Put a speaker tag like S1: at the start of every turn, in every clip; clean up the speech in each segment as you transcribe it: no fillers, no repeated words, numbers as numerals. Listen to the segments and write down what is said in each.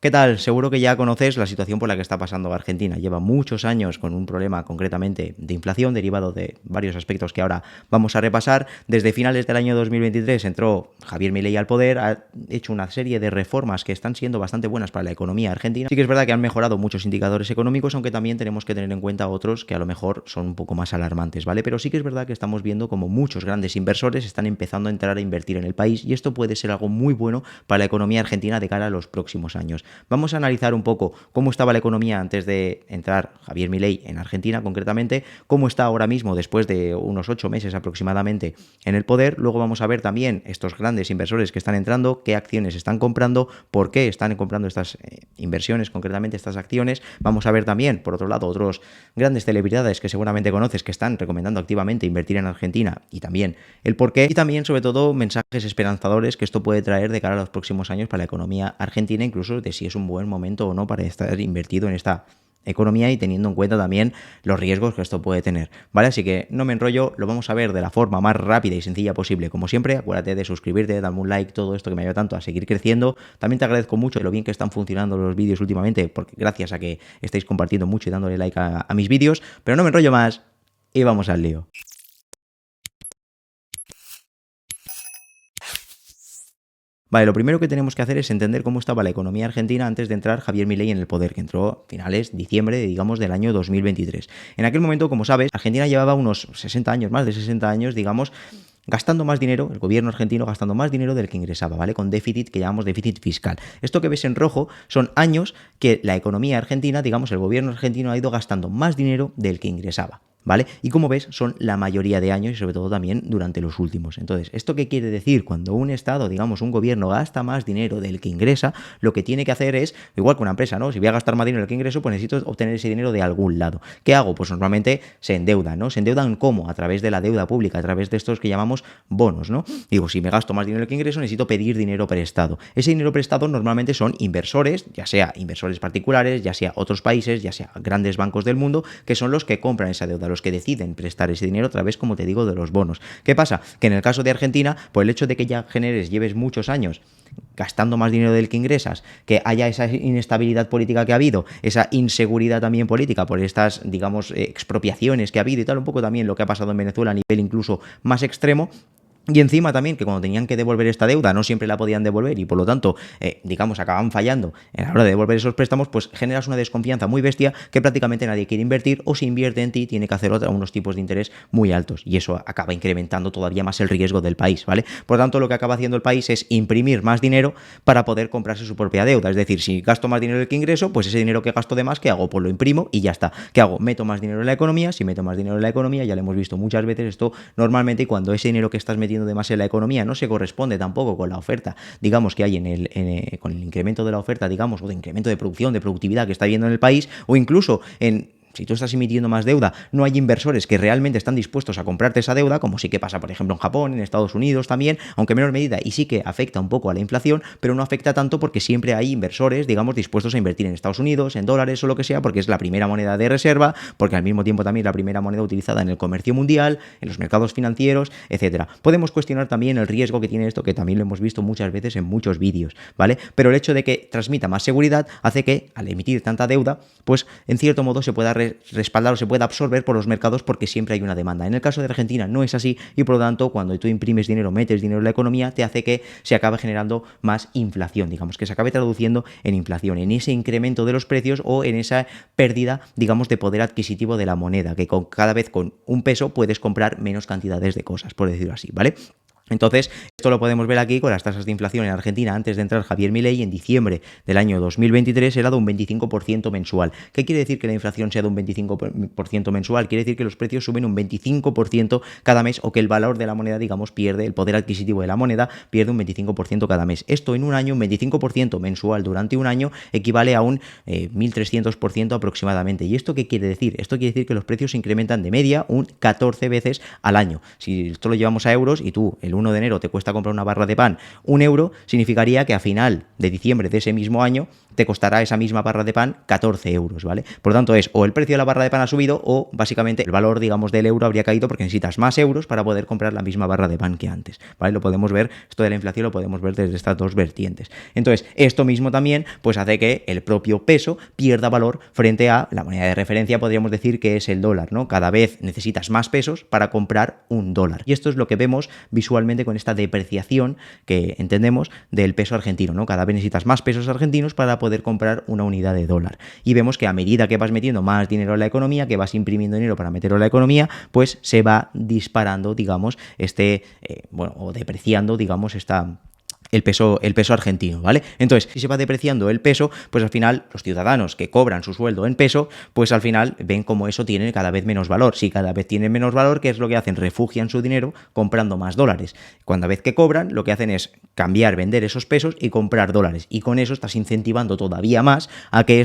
S1: ¿Qué tal? Seguro que ya conoces la situación por la que está pasando Argentina. Lleva muchos años con un problema concretamente de inflación derivado de varios aspectos que ahora vamos a repasar. Desde finales del año 2023 entró Javier Milei al poder, ha hecho una serie de reformas que están siendo bastante buenas para la economía argentina. Sí que es verdad que han mejorado muchos indicadores económicos, aunque también tenemos que tener en cuenta otros que a lo mejor son un poco más alarmantes, ¿vale? Pero sí que es verdad que estamos viendo como muchos grandes inversores están empezando a entrar a invertir en el país y esto puede ser algo muy bueno para la economía argentina de cara a los próximos años. Vamos a analizar un poco cómo estaba la economía antes de entrar Javier Milei en Argentina concretamente, cómo está ahora mismo después de unos 8 meses aproximadamente en el poder. Luego vamos a ver también estos grandes inversores que están entrando, qué acciones están comprando, por qué están comprando estas inversiones, concretamente estas acciones. Vamos a ver también, por otro lado, otros grandes celebridades que seguramente conoces que están recomendando activamente invertir en Argentina y también el por qué. Y también, sobre todo, mensajes esperanzadores que esto puede traer de cara a los próximos años para la economía argentina, incluso de si es un buen momento o no para estar invertido en esta economía y teniendo en cuenta también los riesgos que esto puede tener, ¿vale? Así que no me enrollo, lo vamos a ver de la forma más rápida y sencilla posible, como siempre. Acuérdate de suscribirte, darme un like, todo esto que me ayuda tanto a seguir creciendo. También te agradezco mucho lo bien que están funcionando los vídeos últimamente, porque gracias a que estáis compartiendo mucho y dándole like a mis vídeos, pero no me enrollo más y vamos al lío. Vale, lo primero que tenemos que hacer es entender cómo estaba la economía argentina antes de entrar Javier Milei en el poder, que entró a finales de diciembre, digamos, del año 2023. En aquel momento, como sabes, Argentina llevaba unos 60 años, más de 60 años, digamos, gastando más dinero, el gobierno argentino gastando más dinero del que ingresaba, ¿vale? Con déficit que llamamos déficit fiscal. Esto que ves en rojo son años que la economía argentina, digamos, el gobierno argentino ha ido gastando más dinero del que ingresaba. ¿Vale? Y como ves, son la mayoría de años y sobre todo también durante los últimos. Entonces, ¿esto qué quiere decir? Cuando un Estado, digamos, un gobierno gasta más dinero del que ingresa, lo que tiene que hacer es, igual que una empresa, ¿no? Si voy a gastar más dinero del que ingreso, pues necesito obtener ese dinero de algún lado. ¿Qué hago? Pues normalmente se endeudan, ¿no? ¿Se endeudan cómo? A través de la deuda pública, a través de estos que llamamos bonos, ¿no? Digo, si me gasto más dinero del que ingreso, necesito pedir dinero prestado. Ese dinero prestado normalmente son inversores, ya sea inversores particulares, ya sea otros países, ya sea grandes bancos del mundo, que son los que compran esa deuda, los que deciden prestar ese dinero a través, como te digo, de los bonos. ¿Qué pasa? Que en el caso de Argentina, por el hecho de que ya lleves muchos años gastando más dinero del que ingresas, que haya esa inestabilidad política que ha habido, esa inseguridad también política por estas, digamos, expropiaciones que ha habido y tal, un poco también lo que ha pasado en Venezuela a nivel incluso más extremo. Y encima también que cuando tenían que devolver esta deuda no siempre la podían devolver y por lo tanto, digamos, acaban fallando en la hora de devolver esos préstamos, pues generas una desconfianza muy bestia que prácticamente nadie quiere invertir o si invierte en ti tiene que hacer unos tipos de interés muy altos y eso acaba incrementando todavía más el riesgo del país, ¿vale? Por lo tanto, lo que acaba haciendo el país es imprimir más dinero para poder comprarse su propia deuda. Es decir, si gasto más dinero del que ingreso, pues ese dinero que gasto de más, ¿qué hago? Pues lo imprimo y ya está. ¿Qué hago? Meto más dinero en la economía. Si meto más dinero en la economía, ya lo hemos visto muchas veces esto normalmente cuando ese dinero que estás metiendo de más en la economía no se corresponde tampoco con la oferta, digamos, que hay con el incremento de la oferta, digamos, o de incremento de producción, de productividad que está habiendo en el país, o incluso si tú estás emitiendo más deuda, no hay inversores que realmente están dispuestos a comprarte esa deuda, como sí que pasa, por ejemplo, en Japón, en Estados Unidos también, aunque en menor medida, y sí que afecta un poco a la inflación, pero no afecta tanto porque siempre hay inversores, digamos, dispuestos a invertir en Estados Unidos, en dólares o lo que sea, porque es la primera moneda de reserva, porque al mismo tiempo también es la primera moneda utilizada en el comercio mundial, en los mercados financieros, etcétera. Podemos cuestionar también el riesgo que tiene esto, que también lo hemos visto muchas veces en muchos vídeos, ¿vale? Pero el hecho de que transmita más seguridad hace que, al emitir tanta deuda, pues en cierto modo se pueda respaldar o se puede absorber por los mercados porque siempre hay una demanda. En el caso de Argentina no es así y por lo tanto cuando tú imprimes dinero, metes dinero en la economía, te hace que se acabe generando más inflación, digamos, que se acabe traduciendo en inflación, en ese incremento de los precios o en esa pérdida, digamos, de poder adquisitivo de la moneda, que cada vez con un peso puedes comprar menos cantidades de cosas, por decirlo así, ¿vale? Entonces, esto lo podemos ver aquí con las tasas de inflación en Argentina antes de entrar Javier Milei en diciembre del año 2023 era de un 25% mensual. ¿Qué quiere decir que la inflación sea de un 25% mensual? Quiere decir que los precios suben un 25% cada mes o que el valor de la moneda, digamos, pierde, el poder adquisitivo de la moneda pierde un 25% cada mes. Esto en un año, un 25% mensual durante un año equivale a un 1.300% aproximadamente. ¿Y esto qué quiere decir? Esto quiere decir que los precios se incrementan de media un 14 veces al año. Si esto lo llevamos a euros y tú el 1 de enero te cuesta comprar una barra de pan 1 euro, significaría que a final de diciembre de ese mismo año te costará esa misma barra de pan 14 euros, ¿vale? Por lo tanto, es o el precio de la barra de pan ha subido o básicamente el valor, digamos, del euro habría caído porque necesitas más euros para poder comprar la misma barra de pan que antes, ¿vale? Lo podemos ver, esto de la inflación lo podemos ver desde estas dos vertientes. Entonces, esto mismo también pues hace que el propio peso pierda valor frente a la moneda de referencia, podríamos decir que es el dólar, ¿no? Cada vez necesitas más pesos para comprar un dólar. Y esto es lo que vemos visualmente con esta depreciación que entendemos del peso argentino, ¿no? Cada vez necesitas más pesos argentinos para poder comprar una unidad de dólar. Y vemos que a medida que vas metiendo más dinero en la economía, que vas imprimiendo dinero para meterlo en la economía, pues se va disparando, digamos, o depreciando, digamos, el peso argentino, ¿vale? Entonces, si se va depreciando el peso, pues al final los ciudadanos que cobran su sueldo en peso, pues al final ven como eso tiene cada vez menos valor. Si cada vez tiene menos valor, ¿qué es lo que hacen? Refugian su dinero comprando más dólares. Cuando vez que cobran, lo que hacen es cambiar, vender esos pesos y comprar dólares. Y con eso estás incentivando todavía más a que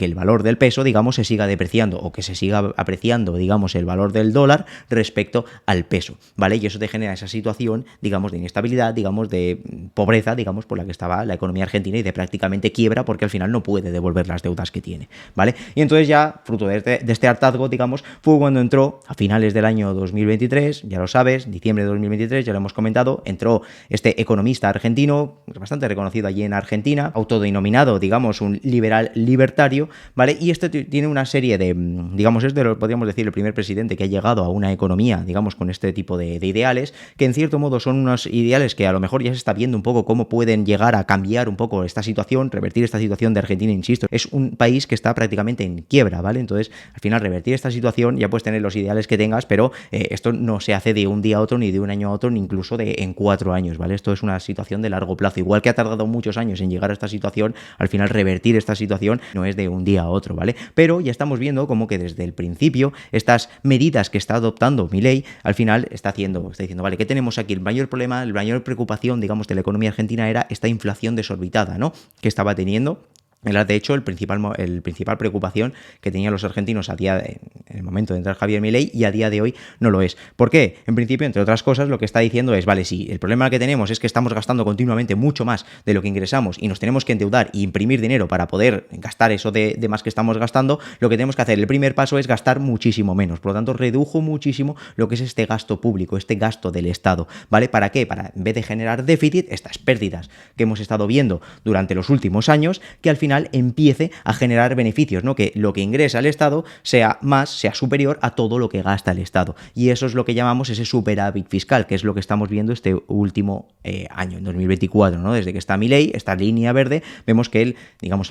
S1: el valor del peso, digamos, se siga depreciando o que se siga apreciando, digamos, el valor del dólar respecto al peso, ¿vale? Y eso te genera esa situación, digamos, de inestabilidad, digamos, de pobreza, digamos, por la que estaba la economía argentina y de prácticamente quiebra porque al final no puede devolver las deudas que tiene, ¿vale? Y entonces ya, fruto de este hartazgo, digamos, fue cuando entró a finales del año 2023, ya lo sabes, diciembre de 2023, ya lo hemos comentado, entró este economista argentino, bastante reconocido allí en Argentina, autodenominado, digamos, un liberal libertario, ¿vale? Y este tiene una serie de, digamos, podríamos decir, el primer presidente que ha llegado a una economía, digamos, con este tipo de ideales, que en cierto modo son unos ideales que a lo mejor ya se está viendo un poco cómo pueden llegar a cambiar un poco esta situación, revertir esta situación de Argentina, insisto, es un país que está prácticamente en quiebra, ¿vale? Entonces, al final, revertir esta situación, ya puedes tener los ideales que tengas, pero esto no se hace de un día a otro, ni de un año a otro, ni incluso en 4 años, ¿vale? Esto es una situación de largo plazo. Igual que ha tardado muchos años en llegar a esta situación, al final revertir esta situación no es de un día a otro, ¿vale? Pero ya estamos viendo como que desde el principio, estas medidas que está adoptando Milei, al final está diciendo, vale, ¿qué tenemos aquí? El mayor problema, la mayor preocupación, digamos, de la economía argentina era esta inflación desorbitada, ¿no? Que estaba teniendo. Era, de hecho, el principal preocupación que tenían los argentinos en el momento de entrar Javier Milei, y a día de hoy no lo es. ¿Por qué? En principio, entre otras cosas, lo que está diciendo es, vale, sí, el problema que tenemos es que estamos gastando continuamente mucho más de lo que ingresamos y nos tenemos que endeudar e imprimir dinero para poder gastar eso de más que estamos gastando. Lo que tenemos que hacer, el primer paso es gastar muchísimo menos. Por lo tanto, redujo muchísimo lo que es este gasto público, este gasto del Estado, ¿vale? ¿Para qué? Para, en vez de generar déficit, estas pérdidas que hemos estado viendo durante los últimos años, que al final empiece a generar beneficios, ¿no? Que lo que ingresa el Estado sea superior a todo lo que gasta el Estado. Y eso es lo que llamamos ese superávit fiscal, que es lo que estamos viendo este último año, en 2024, ¿no? Desde que está Milei, esta línea verde, vemos que el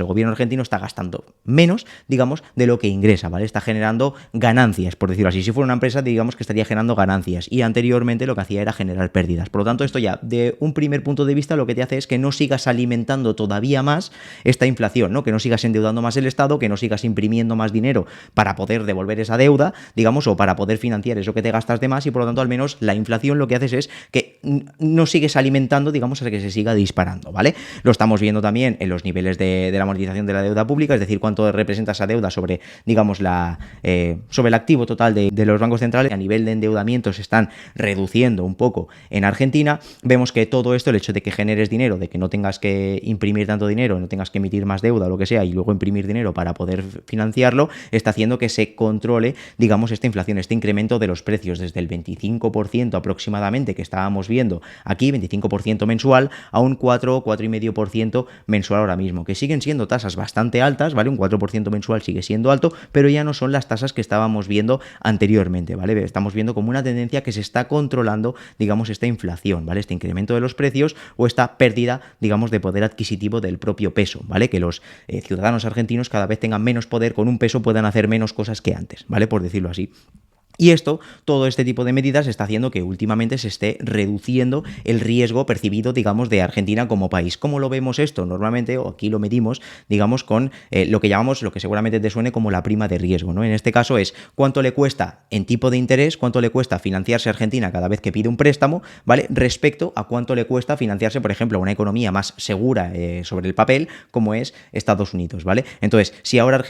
S1: gobierno argentino está gastando menos, digamos, de lo que ingresa, ¿vale? Está generando ganancias, por decirlo así. Si fuera una empresa, digamos que estaría generando ganancias, y anteriormente lo que hacía era generar pérdidas. Por lo tanto, esto ya, de un primer punto de vista, lo que te hace es que no sigas alimentando todavía más esta inflación, ¿no? Que no sigas endeudando más el Estado, que no sigas imprimiendo más dinero para poder devolver esa deuda, digamos, o para poder financiar eso que te gastas de más, y por lo tanto, al menos la inflación lo que haces es que no sigues alimentando, digamos, hasta que se siga disparando, ¿vale? Lo estamos viendo también en los niveles de la amortización de la deuda pública, es decir, cuánto representa esa deuda sobre, digamos, sobre el activo total de los bancos centrales. A nivel de endeudamiento se están reduciendo un poco en Argentina. Vemos que todo esto, el hecho de que generes dinero, de que no tengas que imprimir tanto dinero, no tengas que emitir más deuda o lo que sea, y luego imprimir dinero para poder financiarlo, está haciendo que se controle, digamos, esta inflación, este incremento de los precios desde el 25% aproximadamente que estábamos viendo aquí, 25% mensual, a un 4,5% mensual ahora mismo, que siguen siendo tasas bastante altas, ¿vale? Un 4% mensual sigue siendo alto, pero ya no son las tasas que estábamos viendo anteriormente, ¿vale? Estamos viendo como una tendencia que se está controlando, digamos, esta inflación, ¿vale? Este incremento de los precios o esta pérdida, digamos, de poder adquisitivo del propio peso, ¿vale? Que los ciudadanos argentinos cada vez tengan menos poder, con un peso puedan hacer menos cosas que antes, ¿vale? Por decirlo así. Y todo este tipo de medidas está haciendo que últimamente se esté reduciendo el riesgo percibido, digamos, de Argentina como país. ¿Cómo lo vemos esto? Normalmente, o aquí lo medimos, digamos, con lo que llamamos, lo que seguramente te suene como la prima de riesgo, ¿no? En este caso es cuánto le cuesta en tipo de interés, cuánto le cuesta financiarse a Argentina cada vez que pide un préstamo, ¿vale? Respecto a cuánto le cuesta financiarse, por ejemplo, a una economía más segura sobre el papel, como es Estados Unidos, ¿vale? Entonces, si ahora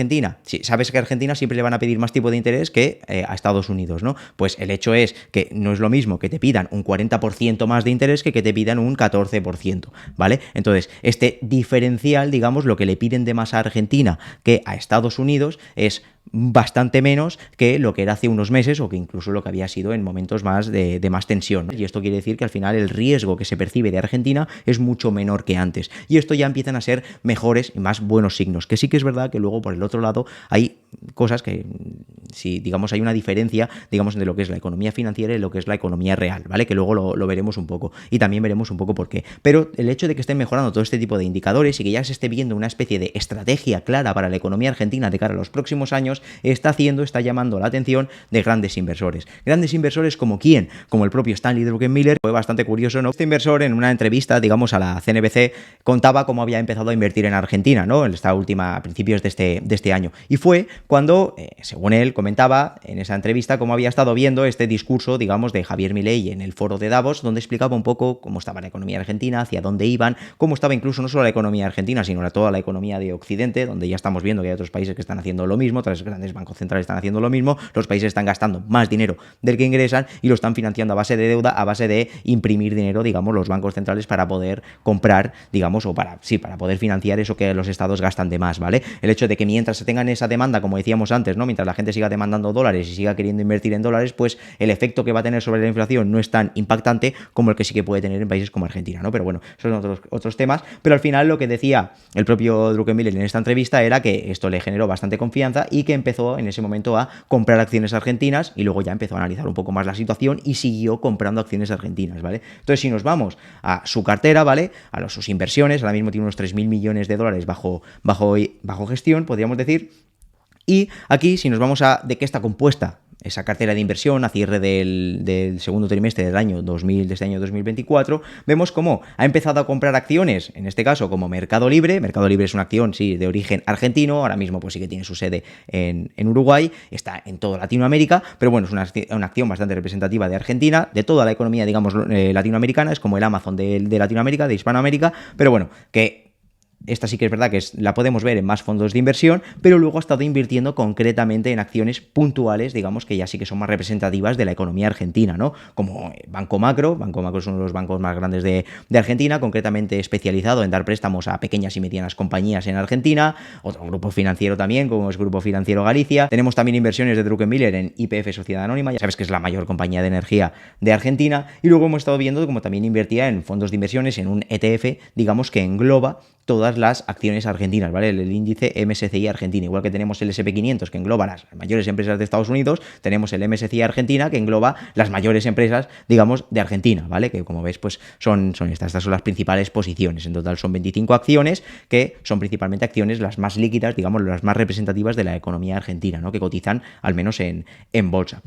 S1: sabes que a Argentina siempre le van a pedir más tipo de interés que a Estados Unidos, Unidos, ¿no? Pues el hecho es que no es lo mismo que te pidan un 40% más de interés que te pidan un 14%, ¿vale? Entonces, este diferencial, digamos, lo que le piden de más a Argentina que a Estados Unidos es bastante menos que lo que era hace unos meses o que incluso lo que había sido en momentos más de más tensión, ¿no? Y esto quiere decir que al final el riesgo que se percibe de Argentina es mucho menor que antes. Y esto ya empiezan a ser mejores y más buenos signos. Que sí que es verdad que luego por el otro lado hay cosas que, si digamos hay una diferencia, digamos, entre lo que es la economía financiera y lo que es la economía real, ¿vale? Que luego lo veremos un poco y también veremos un poco por qué. Pero el hecho de que estén mejorando todo este tipo de indicadores y que ya se esté viendo una especie de estrategia clara para la economía argentina de cara a los próximos años, está llamando la atención de grandes inversores. Grandes inversores como quién, como el propio Stanley Druckenmiller. Fue bastante curioso, ¿no? Este inversor en una entrevista, digamos, a la CNBC, contaba cómo había empezado a invertir en Argentina, ¿no? En esta última, a principios de este año. Y fue cuando, según él comentaba en esa entrevista, cómo había estado viendo este discurso, digamos, de Javier Milei en el foro de Davos, donde explicaba un poco cómo estaba la economía argentina, hacia dónde iban, cómo estaba incluso no solo la economía argentina, sino toda la economía de Occidente, donde ya estamos viendo que hay otros países que están haciendo lo mismo, otros grandes bancos centrales están haciendo lo mismo, los países están gastando más dinero del que ingresan y lo están financiando a base de deuda, a base de imprimir dinero, digamos, los bancos centrales para poder comprar, digamos, o para poder financiar eso que los estados gastan de más, ¿vale? El hecho de que mientras se tengan esa demanda, como decíamos antes, ¿no? Mientras la gente siga demandando dólares y siga queriendo invertir en dólares, pues el efecto que va a tener sobre la inflación no es tan impactante como el que sí que puede tener en países como Argentina, ¿no? Pero bueno, esos son otros temas, pero al final lo que decía el propio Druckenmiller en esta entrevista era que esto le generó bastante confianza y que empezó en ese momento a comprar acciones argentinas y luego ya empezó a analizar un poco más la situación y siguió comprando acciones argentinas, ¿vale? Entonces, si nos vamos a su cartera, ¿vale? A sus inversiones, ahora mismo tiene unos 3.000 millones de dólares bajo gestión, podríamos decir. Y aquí, si nos vamos a de qué está compuesta esa cartera de inversión a cierre del segundo trimestre del año 2000, de este año 2024, vemos cómo ha empezado a comprar acciones, en este caso como Mercado Libre. Mercado Libre es una acción, sí, de origen argentino, ahora mismo pues sí que tiene su sede en Uruguay, está en toda Latinoamérica, pero bueno, es una acción bastante representativa de Argentina, de toda la economía, digamos, latinoamericana, es como el Amazon de Latinoamérica, de Hispanoamérica, pero bueno, que esta sí que es verdad que la podemos ver en más fondos de inversión, pero luego ha estado invirtiendo concretamente en acciones puntuales, digamos, que ya sí que son más representativas de la economía argentina, ¿no? Como Banco Macro es uno de los bancos más grandes de Argentina, concretamente especializado en dar préstamos a pequeñas y medianas compañías en Argentina. Otro grupo financiero también, como es Grupo Financiero Galicia. Tenemos también inversiones de Druckenmiller en YPF Sociedad Anónima, ya sabes que es la mayor compañía de energía de Argentina, y luego hemos estado viendo como también invertía en fondos de inversiones, en un ETF, digamos, que engloba todas las acciones argentinas, ¿vale? El índice MSCI Argentina, igual que tenemos el SP500 que engloba las mayores empresas de Estados Unidos, tenemos el MSCI Argentina que engloba las mayores empresas, digamos, de Argentina, ¿vale? Que como ves, pues son estas son las principales posiciones. En total son 25 acciones que son principalmente acciones las más líquidas, digamos, las más representativas de la economía argentina, ¿no? Que cotizan al menos en bolsa.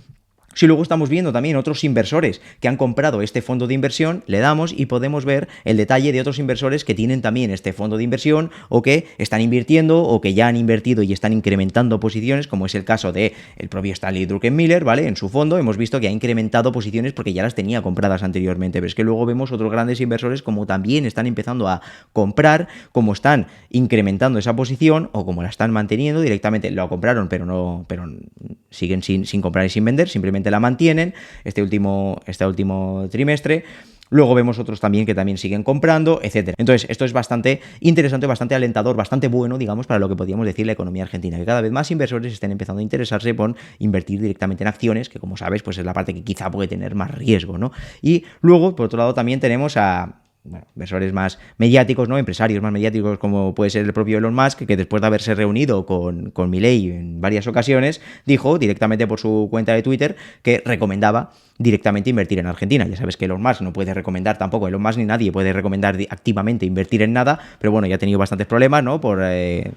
S1: Si luego estamos viendo también otros inversores que han comprado este fondo de inversión, le damos y podemos ver el detalle de otros inversores que tienen también este fondo de inversión o que están invirtiendo o que ya han invertido y están incrementando posiciones, como es el caso de el propio Stanley Druckenmiller, ¿vale? En su fondo hemos visto que ha incrementado posiciones porque ya las tenía compradas anteriormente, pero es que luego vemos otros grandes inversores como también están empezando a comprar, como están incrementando esa posición o como la están manteniendo directamente. Lo compraron, pero siguen sin comprar y sin vender, simplemente la mantienen este último trimestre. Luego vemos otros también que también siguen comprando, etcétera. Entonces, esto es bastante interesante, bastante alentador, bastante bueno, digamos, para lo que podríamos decir la economía argentina, que cada vez más inversores estén empezando a interesarse por invertir directamente en acciones, que como sabes, pues es la parte que quizá puede tener más riesgo, ¿no? Y luego, por otro lado, también tenemos inversores más mediáticos, ¿no? Empresarios más mediáticos, como puede ser el propio Elon Musk, que después de haberse reunido con Milei en varias ocasiones, dijo directamente por su cuenta de Twitter que recomendaba directamente invertir en Argentina. Ya sabes que Elon Musk no puede recomendar tampoco, Elon Musk ni nadie puede recomendar activamente invertir en nada, pero bueno, ya ha tenido bastantes problemas, ¿no?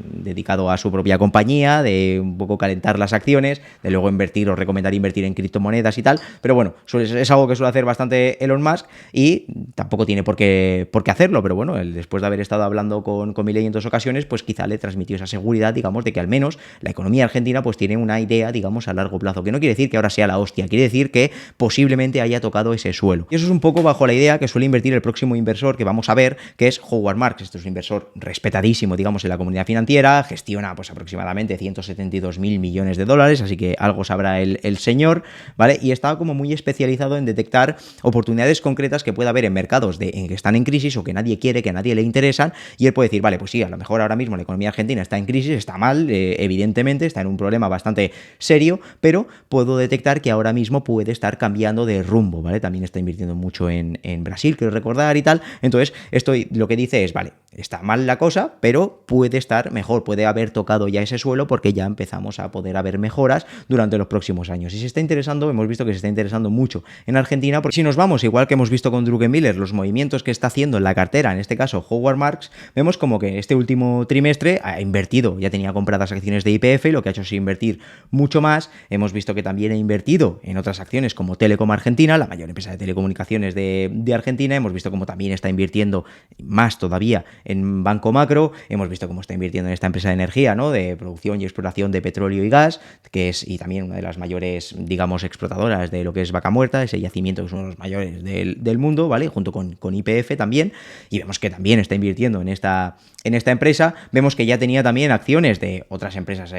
S1: Dedicado a su propia compañía, de un poco calentar las acciones, de luego invertir o recomendar invertir en criptomonedas y tal, pero bueno, es algo que suele hacer bastante Elon Musk y tampoco tiene por qué hacerlo, pero bueno, él, después de haber estado hablando con Milei en 2 ocasiones, pues quizá le transmitió esa seguridad, digamos, de que al menos la economía argentina pues tiene una idea, digamos, a largo plazo, que no quiere decir que ahora sea la hostia, quiere decir que posiblemente haya tocado ese suelo. Y eso es un poco bajo la idea que suele invertir el próximo inversor que vamos a ver, que es Howard Marks. Este es un inversor respetadísimo, digamos, en la comunidad financiera, gestiona pues aproximadamente 172.000 millones de dólares, así que algo sabrá el señor, ¿vale? Y está como muy especializado en detectar oportunidades concretas que pueda haber en mercados en que están en crisis o que nadie quiere, que a nadie le interesan, y él puede decir, vale, pues sí, a lo mejor ahora mismo la economía argentina está en crisis, está mal, evidentemente, está en un problema bastante serio, pero puedo detectar que ahora mismo puede estar cambiando de rumbo, ¿vale? También está invirtiendo mucho en Brasil, quiero recordar y tal. Entonces, esto lo que dice es, vale, está mal la cosa, pero puede estar mejor, puede haber tocado ya ese suelo porque ya empezamos a poder haber mejoras durante los próximos años. Y se está interesando, hemos visto que se está interesando mucho en Argentina, porque si nos vamos, igual que hemos visto con Druckenmiller, los movimientos que está haciendo en la cartera, en este caso Howard Marks, vemos como que este último trimestre ha invertido, ya tenía compradas acciones de YPF, lo que ha hecho es invertir mucho más. Hemos visto que también ha invertido en otras acciones como Telecom Argentina, la mayor empresa de telecomunicaciones de Argentina. Hemos visto como también está invirtiendo más todavía en Banco Macro. Hemos visto cómo está invirtiendo en esta empresa de energía, ¿no? De producción y exploración de petróleo y gas, que es y también una de las mayores, digamos, explotadoras de lo que es Vaca Muerta, ese yacimiento que es uno de los mayores del mundo, ¿vale? Junto con YPF también. Y vemos que también está invirtiendo en esta empresa. Vemos que ya tenía también acciones de otras empresas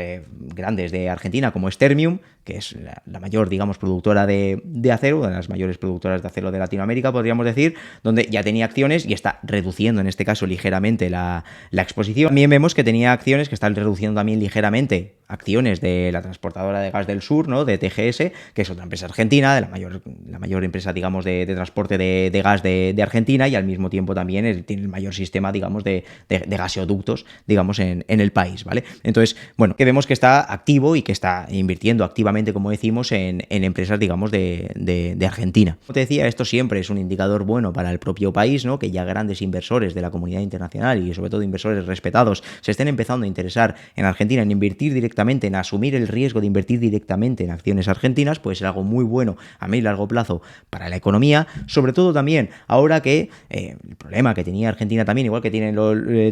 S1: grandes de Argentina, como Termium, que es la mayor, digamos, productora de acero, una de las mayores productoras de acero de Latinoamérica, podríamos decir, donde ya tenía acciones y está reduciendo, en este caso, ligeramente la exposición. También vemos que tenía acciones que están reduciendo también ligeramente acciones de la transportadora de gas del sur, ¿no? De TGS, que es otra empresa argentina, de la mayor empresa, digamos, de transporte de gas de Argentina, y al mismo tiempo también tiene el mayor sistema, digamos, de gaseoductos, digamos, en el país, ¿vale? Entonces, bueno, que vemos que está activo y que está invirtiendo activamente, como decimos, en empresas, digamos, de Argentina. Como te decía, esto siempre es un indicador bueno para el propio país, ¿no? Que ya grandes inversores de la comunidad internacional y sobre todo inversores respetados se estén empezando a interesar en Argentina, en invertir directamente, en asumir el riesgo de invertir directamente en acciones argentinas, puede ser algo muy bueno a medio y largo plazo para la economía, sobre todo también ahora que el problema que tenía Argentina también, igual que tienen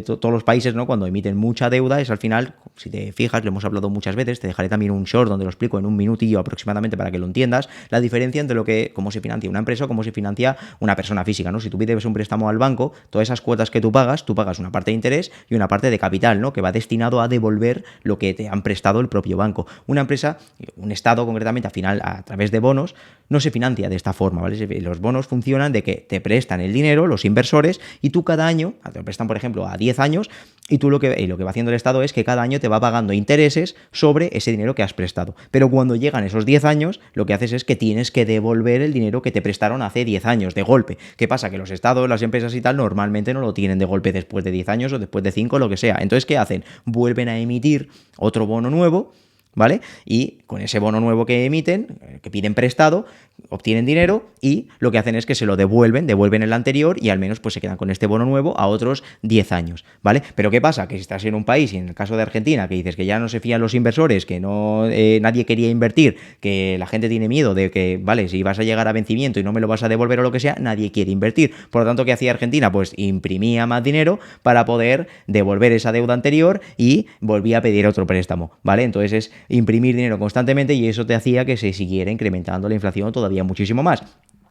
S1: todos los países, ¿no? Cuando emiten mucha deuda, es al final, si te fijas, lo hemos hablado muchas veces, te dejaré también un short donde lo explico en un minutillo aproximadamente para que lo entiendas, la diferencia entre cómo se financia una empresa o cómo se financia una persona física, ¿no? Si tú pides un préstamo al banco, todas esas cuotas que tú pagas una parte de interés y una parte de capital, ¿no? Que va destinado a devolver lo que te han prestado el propio banco. Una empresa, un Estado concretamente, al final, a través de bonos, no se financia de esta forma, ¿vale? Los bonos funcionan de que te prestan el dinero, los inversores, y tú cada año, te lo prestan, por ejemplo, a 10 años, y tú lo que va haciendo el Estado es que cada año te va pagando intereses sobre ese dinero que has prestado. Pero cuando llegan esos 10 años, lo que haces es que tienes que devolver el dinero que te prestaron hace 10 años, de golpe. ¿Qué pasa? Que los Estados, las empresas y tal, normalmente no lo tienen de golpe después de 10 años o después de 5, lo que sea. Entonces, ¿qué hacen? Vuelven a emitir otro bono nuevo, ¿vale? Y con ese bono nuevo que emiten, que piden prestado, obtienen dinero y lo que hacen es que se lo devuelven el anterior y al menos pues se quedan con este bono nuevo a otros 10 años, ¿vale? Pero ¿qué pasa? Que si estás en un país, y en el caso de Argentina, que dices que ya no se fían los inversores, que no nadie quería invertir, que la gente tiene miedo de que, vale, si vas a llegar a vencimiento y no me lo vas a devolver o lo que sea, nadie quiere invertir. Por lo tanto, ¿qué hacía Argentina? Pues imprimía más dinero para poder devolver esa deuda anterior y volvía a pedir otro préstamo, ¿vale? Entonces es imprimir dinero constantemente y eso te hacía que se siguiera incrementando la inflación todavía muchísimo más.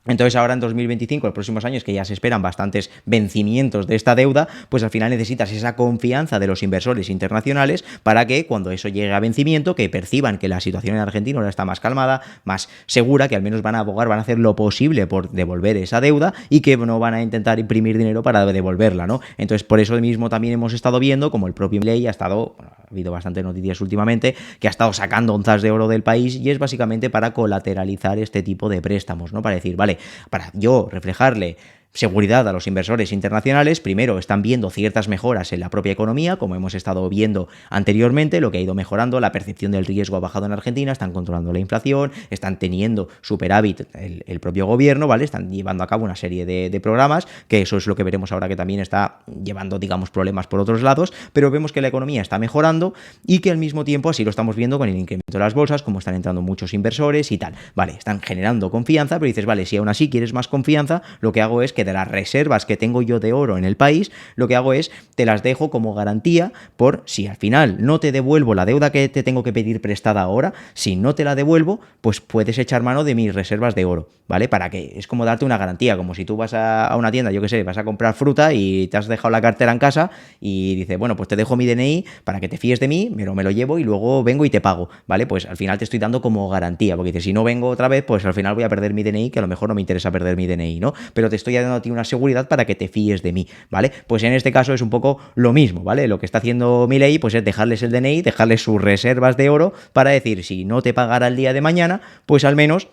S1: Entonces ahora en 2025, los próximos años, que ya se esperan bastantes vencimientos de esta deuda, pues al final necesitas esa confianza de los inversores internacionales para que cuando eso llegue a vencimiento, que perciban que la situación en Argentina ahora está más calmada, más segura, que al menos van a abogar, van a hacer lo posible por devolver esa deuda y que no van a intentar imprimir dinero para devolverla, ¿no? Entonces por eso mismo también hemos estado viendo como el propio Milei ha estado, bueno, ha habido bastantes noticias últimamente, que ha estado sacando onzas de oro del país y es básicamente para colateralizar este tipo de préstamos, ¿no? Para decir, vale, para yo reflejarle seguridad a los inversores internacionales, primero están viendo ciertas mejoras en la propia economía, como hemos estado viendo anteriormente, lo que ha ido mejorando, la percepción del riesgo ha bajado en Argentina, están controlando la inflación, están teniendo superávit el propio gobierno, ¿vale? Están llevando a cabo una serie de programas, que eso es lo que veremos ahora que también está llevando, digamos, problemas por otros lados, pero vemos que la economía está mejorando y que al mismo tiempo así lo estamos viendo con el incremento de las bolsas, como están entrando muchos inversores y tal, ¿vale? Están generando confianza, pero dices, vale, si aún así quieres más confianza, lo que hago es que que de las reservas que tengo yo de oro en el país, lo que hago es, te las dejo como garantía por si al final no te devuelvo la deuda que te tengo que pedir prestada ahora, si no te la devuelvo, pues puedes echar mano de mis reservas de oro, ¿vale? Para que es como darte una garantía, como si tú vas a una tienda, yo qué sé, vas a comprar fruta y te has dejado la cartera en casa y dices, bueno, pues te dejo mi DNI para que te fíes de mí, me lo llevo y luego vengo y te pago, ¿vale? Pues al final te estoy dando como garantía, porque dices, si no vengo otra vez, pues al final voy a perder mi DNI, que a lo mejor no me interesa perder mi DNI, ¿no? Pero te estoy dando a ti una seguridad para que te fíes de mí, ¿vale? Pues en este caso es un poco lo mismo, ¿vale? Lo que está haciendo Milei, pues es dejarles el DNI, dejarles sus reservas de oro para decir, si no te pagara el día de mañana, pues al menos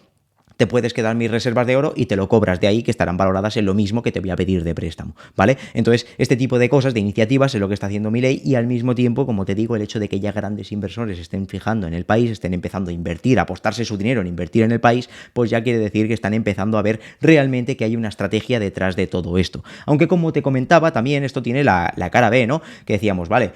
S1: te puedes quedar mis reservas de oro y te lo cobras de ahí, que estarán valoradas en lo mismo que te voy a pedir de préstamo, ¿vale? Entonces, este tipo de cosas, de iniciativas, es lo que está haciendo Milei y al mismo tiempo, como te digo, el hecho de que ya grandes inversores estén fijando en el país, estén empezando a invertir, a apostarse su dinero en invertir en el país, pues ya quiere decir que están empezando a ver realmente que hay una estrategia detrás de todo esto. Aunque como te comentaba, también esto tiene la cara B, ¿no? Que decíamos, vale,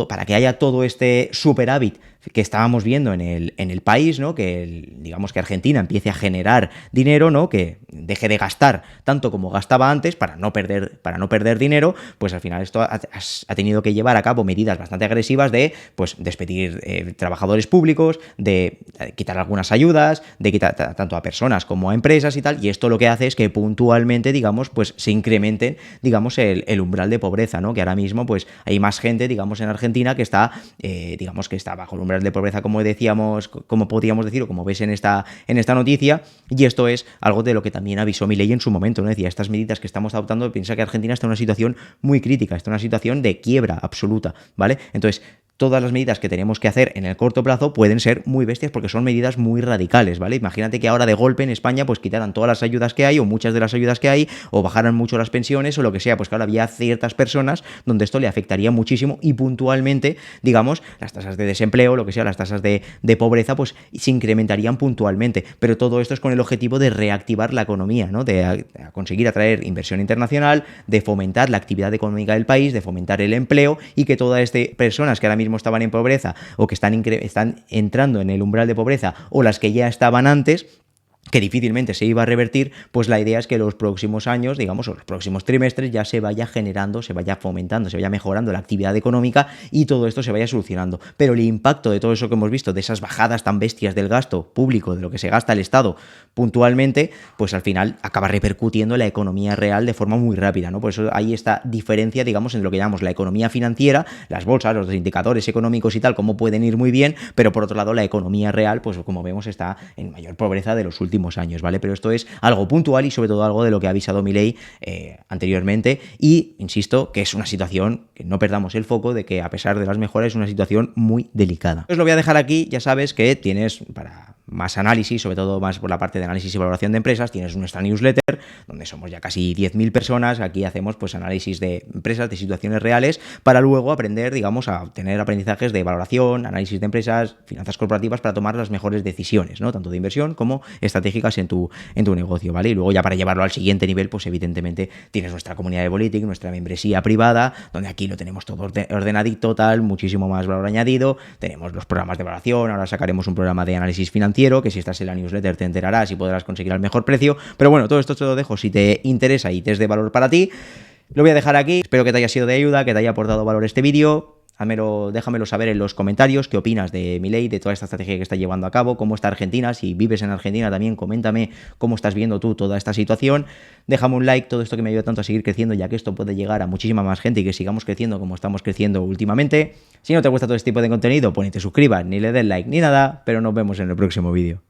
S1: para que haya todo este superávit que estábamos viendo en el país, ¿no? Que digamos que Argentina empiece a generar dinero, ¿no? Que deje de gastar tanto como gastaba antes para no perder dinero, pues al final esto ha tenido que llevar a cabo medidas bastante agresivas de pues despedir trabajadores públicos, de quitar algunas ayudas, de quitar tanto a personas como a empresas y tal, y esto lo que hace es que puntualmente, digamos, pues se incrementen, digamos, el umbral de pobreza, ¿no? Que ahora mismo pues hay más gente, digamos, en Argentina que está, digamos, que está bajo el umbral de pobreza, como decíamos, como podríamos decir, o como ves en esta noticia, y esto es algo de lo que también avisó Milei en su momento, ¿no? Decía, estas medidas que estamos adoptando, piensa que Argentina está en una situación muy crítica, está en una situación de quiebra absoluta, ¿vale? Entonces, todas las medidas que tenemos que hacer en el corto plazo pueden ser muy bestias porque son medidas muy radicales, ¿vale? Imagínate que ahora de golpe en España pues quitaran todas las ayudas que hay o muchas de las ayudas que hay o bajaran mucho las pensiones o lo que sea, pues claro, había ciertas personas donde esto le afectaría muchísimo y puntualmente, digamos, las tasas de desempleo, lo que sea, las tasas de pobreza, pues se incrementarían puntualmente, pero todo esto es con el objetivo de reactivar la economía, ¿no? De conseguir atraer inversión internacional, de fomentar la actividad económica del país, de fomentar el empleo y que todas estas personas que ahora mismo estaban en pobreza o que están entrando en el umbral de pobreza o las que ya estaban antes, que difícilmente se iba a revertir, pues la idea es que los próximos años, digamos, o los próximos trimestres ya se vaya generando, se vaya fomentando, se vaya mejorando la actividad económica y todo esto se vaya solucionando. Pero el impacto de todo eso que hemos visto, de esas bajadas tan bestias del gasto público, de lo que se gasta el Estado puntualmente, pues al final acaba repercutiendo en la economía real de forma muy rápida, ¿no? Por eso hay esta diferencia, digamos, entre lo que llamamos la economía financiera, las bolsas, los indicadores económicos y tal, cómo pueden ir muy bien, pero por otro lado la economía real, pues como vemos, está en mayor pobreza de los últimos años, ¿vale? Pero esto es algo puntual y sobre todo algo de lo que ha avisado Milei anteriormente y, insisto, que es una situación, que no perdamos el foco de que a pesar de las mejoras es una situación muy delicada. Os lo voy a dejar aquí, ya sabes que tienes para más análisis, sobre todo más por la parte de análisis y valoración de empresas, tienes nuestra newsletter, donde somos ya casi 10.000 personas, aquí hacemos pues análisis de empresas, de situaciones reales, para luego aprender, digamos, a obtener aprendizajes de valoración, análisis de empresas, finanzas corporativas, para tomar las mejores decisiones, ¿no? Tanto de inversión como estratégicas en tu negocio, ¿vale? Y luego ya para llevarlo al siguiente nivel, pues evidentemente tienes nuestra comunidad de Politics, nuestra membresía privada, donde aquí lo tenemos todo ordenadito, tal, muchísimo más valor añadido, tenemos los programas de valoración, ahora sacaremos un programa de análisis financiero, que si estás en la newsletter te enterarás y podrás conseguir al mejor precio, pero bueno, todo esto te lo dejo si te interesa y te es de valor para ti. Lo voy a dejar aquí, espero que te haya sido de ayuda, que te haya aportado valor este vídeo. Déjamelo saber en los comentarios qué opinas de Milei, de toda esta estrategia que está llevando a cabo, cómo está Argentina, si vives en Argentina también coméntame cómo estás viendo tú toda esta situación, déjame un like, todo esto que me ayuda tanto a seguir creciendo, ya que esto puede llegar a muchísima más gente y que sigamos creciendo como estamos creciendo últimamente. Si no te gusta todo este tipo de contenido, pues ni te suscribas, ni le des like, ni nada, pero nos vemos en el próximo vídeo.